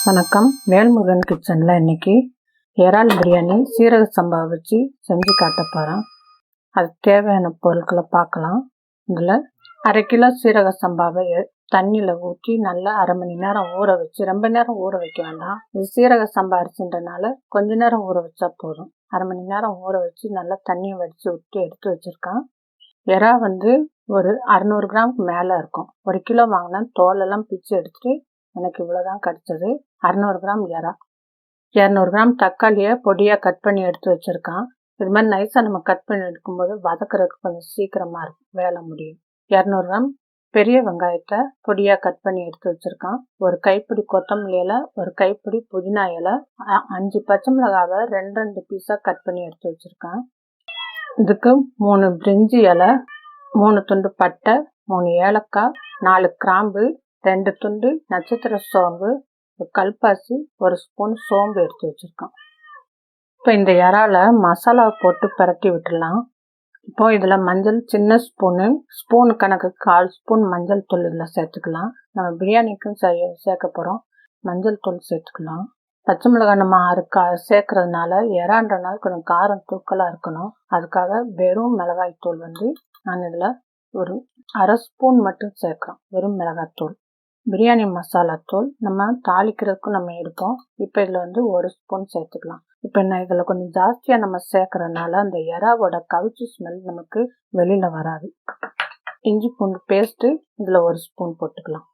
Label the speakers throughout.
Speaker 1: வணக்கம். வேல்முருகன் கிச்சனில் இன்றைக்கி இறால் பிரியாணி சீரக சம்பா வச்சு செஞ்சு காட்ட போகிறேன். அதுக்கு தேவையான பொருட்களை பார்க்கலாம். இதில் 1/2 கிலோ சீரக சம்பாவை தண்ணியில் ஊற்றி நல்லா 1/2 மணி நேரம் ஊற வச்சு, ரொம்ப நேரம் ஊற வைக்க வேண்டாம். இது சீரக சம்பா அரிசின்றனால கொஞ்ச நேரம் ஊற வச்சா போதும். 1/2 மணி நேரம் ஊற வச்சு நல்லா தண்ணியை வடித்து விட்டு எடுத்து வச்சுருக்கேன். இறா ஒரு 600 கிராமுக்கு மேலே இருக்கும். 1 கிலோ வாங்கினா தோலெல்லாம் பிச்சு எடுத்துட்டு எனக்கு இவ்வளோதான் கிடச்சது. 600 கிராம் இறா. 200 கிராம் தக்காளியை பொடியாக கட் பண்ணி எடுத்து வச்சுருக்கான். இது மாதிரி நைஸாக நம்ம கட் பண்ணி எடுக்கும்போது வதக்குறதுக்கு கொஞ்சம் சீக்கிரமாக இருக்கும், வேலை முடியும். 200 கிராம் பெரிய வெங்காயத்தை பொடியாக கட் பண்ணி எடுத்து வச்சுருக்கான். ஒரு கைப்பிடி கொத்தமல்லி இலை, ஒரு கைப்பிடி புதினா இலை, 5 பச்சை மிளகாவை 2 பீஸாக கட் பண்ணி எடுத்து வச்சுருக்கான். இதுக்கு 3 பிரிஞ்சி இலை, 3 துண்டு பட்டை, 3 ஏலக்காய், 4 கிராம்பு, 2 துண்டு நட்சத்திர சோம்பு, ஒரு கல்பாசி, 1 ஸ்பூன் சோம்பு எடுத்து வச்சுருக்கோம். இப்போ இந்த இறால மசாலா போட்டு பரட்டி விட்டுடலாம். இப்போ இதில் மஞ்சள் சின்ன ஸ்பூனு கணக்கு 1/4 ஸ்பூன் மஞ்சள் தூள் இதில் சேர்த்துக்கலாம். நம்ம பிரியாணிக்கும் சேர்க்க போகிறோம். மஞ்சள் தூள் சேர்த்துக்கலாம். பச்சை மிளகாய் நம்ம 6 சேர்க்கறதுனால இறான்றனால கொஞ்சம் காரம் தூக்கலாக இருக்கணும். அதுக்காக வெறும் மிளகாய் தூள் நான் இதில் ஒரு 1/2 ஸ்பூன் மட்டும் சேர்க்குறோம். வெறும் மிளகாய் தூள். பிரியாணி மசாலா தூள் நம்ம தாளிக்கிறதுக்கும் நம்ம எடுப்போம். இப்போ இதில் 1 ஸ்பூன் சேர்த்துக்கலாம். இப்போ இதில் கொஞ்சம் ஜாஸ்தியாக நம்ம சேர்க்கறதுனால அந்த இறாவோட கவிச்சி ஸ்மெல் நமக்கு வெளியில் வராது. இஞ்சி பூண்டு பேஸ்ட்டு இதில் 1 ஸ்பூன் போட்டுக்கலாம்.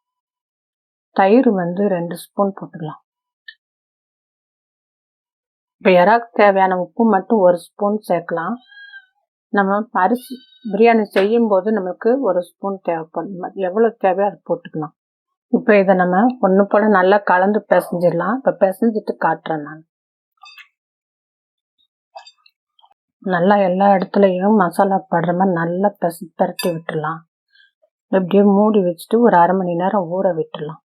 Speaker 1: தயிர் 2 ஸ்பூன் போட்டுக்கலாம். இப்போ இறாக்கு தேவையான உப்பு மட்டும் 1 ஸ்பூன் சேர்க்கலாம். நம்ம அரிசி பிரியாணி செய்யும்போது நமக்கு 1 ஸ்பூன் தேவைப்படும். எவ்வளோ தேவையோ அதை போட்டுக்கலாம். இப்போ இதை நம்ம ஒன்று போல் நல்லா கலந்து பிசைஞ்சிடலாம். இப்போ பிசைஞ்சிட்டு காட்டுறேன். நான் நல்லா எல்லா இடத்துலையும் மசாலா படுற மாதிரி நல்லா பரட்டி விட்டுடலாம். இப்படியே மூடி வச்சுட்டு ஒரு 1/2 மணி நேரம் ஊற விட்டுடலாம்.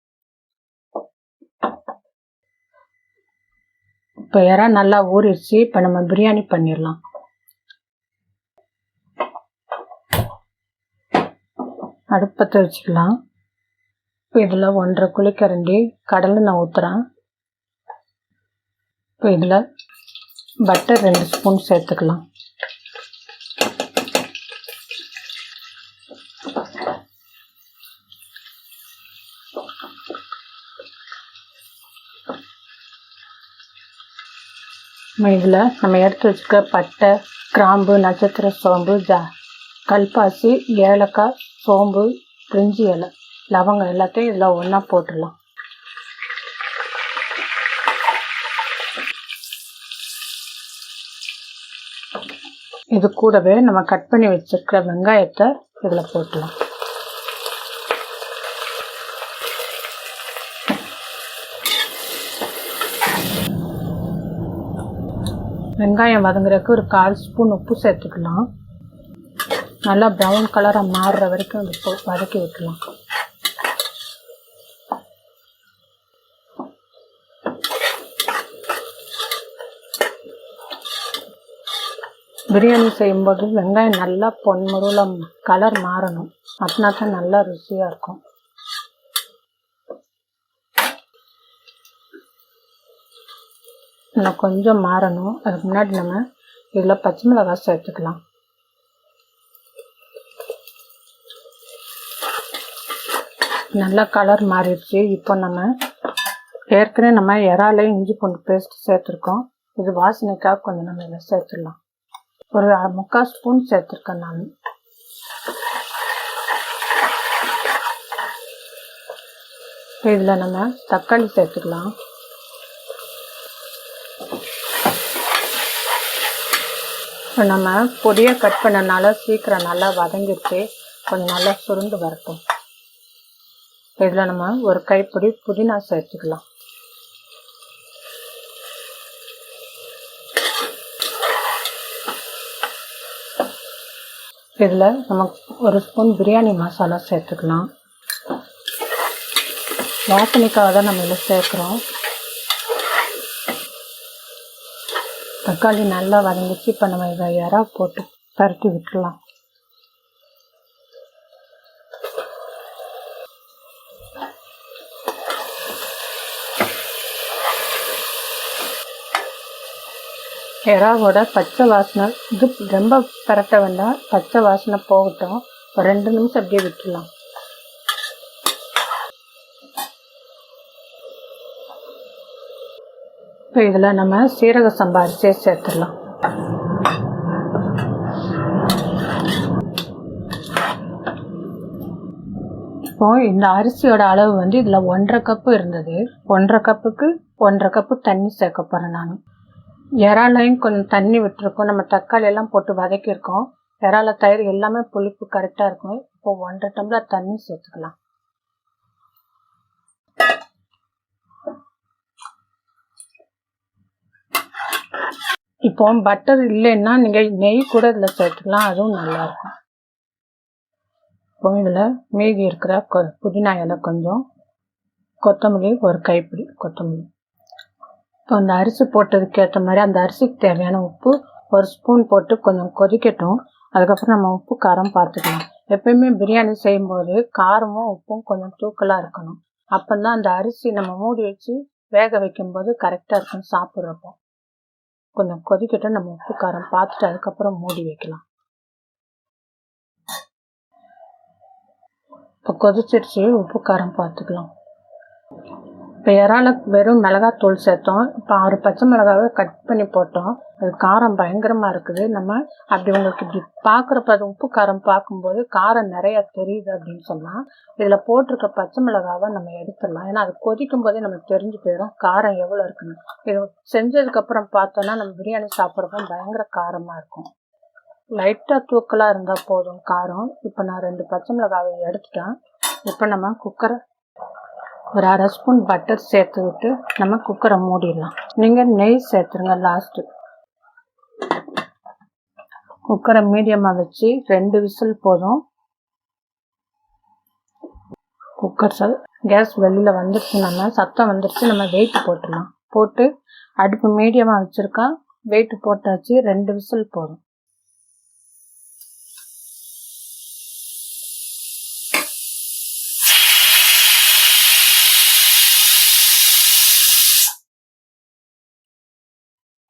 Speaker 1: இப்போ இறா நல்லா ஊறிடுச்சு. இப்போ நம்ம பிரியாணி பண்ணிடலாம். அடுப்பத்தை வச்சுக்கலாம். இப்போ இதில் 1/2 குழிக்கரண்டி கடலை நான் ஊற்றுறேன். இப்போ இதில் பட்டர் 2 ஸ்பூன் சேர்த்துக்கலாம். இதில் நம்ம எடுத்து வச்சுக்க பட்டை, கிராம்பு, நட்சத்திர சோம்பு, கல்பாசி, ஏலக்காய், சோம்பு, பிரிஞ்சி இலை, லவங்கம் எல்லாத்தையும் இதில் ஒன்றா போட்டுடலாம். இது கூடவே நம்ம கட் பண்ணி வச்சிருக்கிற வெங்காயத்தை இதில் போட்டுடலாம். வெங்காயம் வதங்குறதுக்கு ஒரு 1/4 ஸ்பூன் உப்பு சேர்த்துக்கலாம். நல்லா ப்ரௌன் கலராக மாறுற வரைக்கும் இது வதக்கி வைக்கலாம். பிரியாணி செய்யும்போது வெங்காயம் நல்லா பொன்முருளம் கலர் மாறணும். அப்படின்னா தான் நல்லா ருசியாக இருக்கும். இன்னும் கொஞ்சம் மாறணும். அதுக்கு முன்னாடி நம்ம இதில் பச்சை மிளகாய் சேர்த்துக்கலாம். நல்லா கலர் மாறிடுச்சு. இப்போ ஏற்கனவே நம்ம இறால இஞ்சி பூண்டு பேஸ்ட் சேர்த்துருக்கோம். இது வாசனைக்காக கொஞ்சம் நம்ம இதில் சேர்த்துடலாம். ஒரு 3/4 ஸ்பூன் சேர்த்துருக்கேன் நான். இதில் நம்ம தக்காளி சேர்த்துக்கலாம். இப்போ நம்ம பொடியாக கட் பண்ணனால சீக்கிரம் நல்லா வதங்கிடுச்சு. கொஞ்சம் நல்லா சுருண்டு வரட்டும். இதில் நம்ம ஒரு கைப்பிடி புதினா சேர்த்துக்கலாம். இதில் நம்ம 1 ஸ்பூன் பிரியாணி மசாலா சேர்த்துக்கலாம். வாசனைக்காக தான் நம்ம இதில் சேர்க்குறோம். தக்காளி நல்லா வதங்கிச்சு. இப்போ நம்ம இதை இறா போட்டு பரட்டி விட்டுடலாம். எறாவோட பச்சை வாசனை இது ரொம்ப பரட்ட வேண்டாம், பச்சை வாசனை போகட்டும். ஒரு 2 நிமிஷம் அப்படியே விட்டுடலாம். இப்போ இதில் நம்ம சீரக சம்பா அரிசியை சேர்த்துடலாம். இப்போ இந்த அரிசியோட அளவு வந்து இதில் 1.5 கப்பு இருந்தது. 1.5 கப்புக்கு 1.5 கப்பு தண்ணி சேர்க்க போகிறேன் நான். இறாலையும் கொஞ்சம் தண்ணி விட்டுருக்கோம், நம்ம தக்காளி எல்லாம் போட்டு வதக்கியிருக்கோம். இறால தயிர் எல்லாமே புளிப்பு கரெக்டாக இருக்கும். இப்போ 1.5 டம்ளர் தண்ணி சேர்த்துக்கலாம். இப்போ பட்டர் இல்லைன்னா நீங்கள் நெய் கூட இதில் சேர்த்துக்கலாம், அதுவும் நல்லாயிருக்கும். இப்போ இதில் மீதி இருக்கிற புதினா இலை கொஞ்சம், கொத்தமல்லி ஒரு கைப்பிடி கொத்தமல்லி. இப்போ அந்த அரிசி போட்டதுக்கு ஏற்ற மாதிரி அந்த அரிசிக்கு தேவையான உப்பு 1 ஸ்பூன் போட்டு கொஞ்சம் கொதிக்கட்டும். அதுக்கப்புறம் நம்ம உப்பு காரம் பார்த்துக்கலாம். எப்பயுமே பிரியாணி செய்யும்போது காரமும் உப்பும் கொஞ்சம் தூக்கலாக இருக்கணும். அப்போ தான் அந்த அரிசி நம்ம மூடி வச்சு வேக வைக்கும்போது கரெக்டாக இருக்கும் சாப்பிட்றப்போ. கொஞ்சம் கொதிக்கட்டும், நம்ம உப்பு காரம் பார்த்துட்டு அதுக்கப்புறம் மூடி வைக்கலாம். இப்போ கொதிச்சிருச்சு, உப்பு காரம் பார்த்துக்கலாம். இப்போ இறால வெறும் மிளகாத்தூள் சேர்த்தோம். இப்போ 6 பச்சை மிளகாவை கட் பண்ணி போட்டோம். அது காரம் பயங்கரமாக இருக்குது. நம்ம அப்படி உங்களுக்கு இப்படி பார்க்குறப்ப அது உப்பு காரம் பார்க்கும்போது காரம் நிறையா தெரியுது அப்படின்னு சொன்னால் இதில் போட்டிருக்க பச்சை மிளகாவை நம்ம எடுத்துடலாம். ஏன்னா அது கொதிக்கும் போதே நமக்கு தெரிஞ்சு போயிடும் காரம் எவ்வளோ இருக்குன்னு. இது செஞ்சதுக்கப்புறம் பார்த்தோன்னா நம்ம பிரியாணி சாப்பிட்றப்ப பயங்கர காரமாக இருக்கும். லைட்டாக தூக்கலாக இருந்தால் போதும் காரம். இப்போ நான் 2 பச்சை மிளகாவை எடுத்துட்டேன். இப்போ நம்ம குக்கரை ஒரு 1/2 ஸ்பூன் பட்டர் சேர்த்து விட்டு நம்ம குக்கரை மூடிடலாம். நீங்கள் நெய் சேர்த்துருங்க லாஸ்ட்டு. குக்கரை மீடியமாக வச்சு 2 விசில் போதும். குக்கர் கேஸ் வெளியில் வந்துருச்சு, நம்ம சத்தம் வந்துருச்சு, நம்ம வெயிட் போட்டுடலாம். போட்டு அடுப்பு மீடியமாக வச்சுருக்கோம், வெயிட் போட்டாச்சு. 2 விசில் போதும்.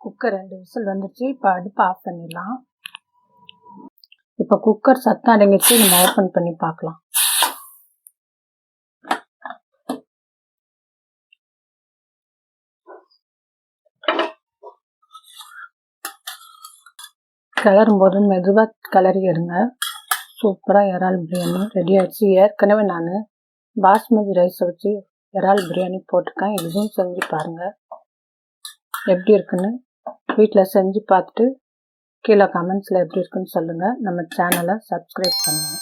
Speaker 1: குக்கர் 2 விசில் வந்துருச்சு. இப்போ அடுப்பு ஆஃப் பண்ணிடலாம். இப்போ குக்கர் சத்தம் அடங்கிடுச்சு, நம்ம ஓப்பன் பண்ணி பார்க்கலாம். கிளறும் போது மெதுவாக கிளறி எடுங்க. சூப்பராக இறால் பிரியாணி ரெடி ஆகிடுச்சு. ஏற்கனவே நான் பாஸ்மதி ரைஸை வச்சு இறால் பிரியாணி போட்டிருக்கேன். இதுவும் செஞ்சு பாருங்கள் எப்படி இருக்குன்னு. வீட்டில் செஞ்சு பார்த்துட்டு கீழே கமெண்ட்ஸில் எப்படி இருக்குன்னு சொல்லுங்கள். நம்ம சேனலை சப்ஸ்கிரைப் பண்ணுங்கள்.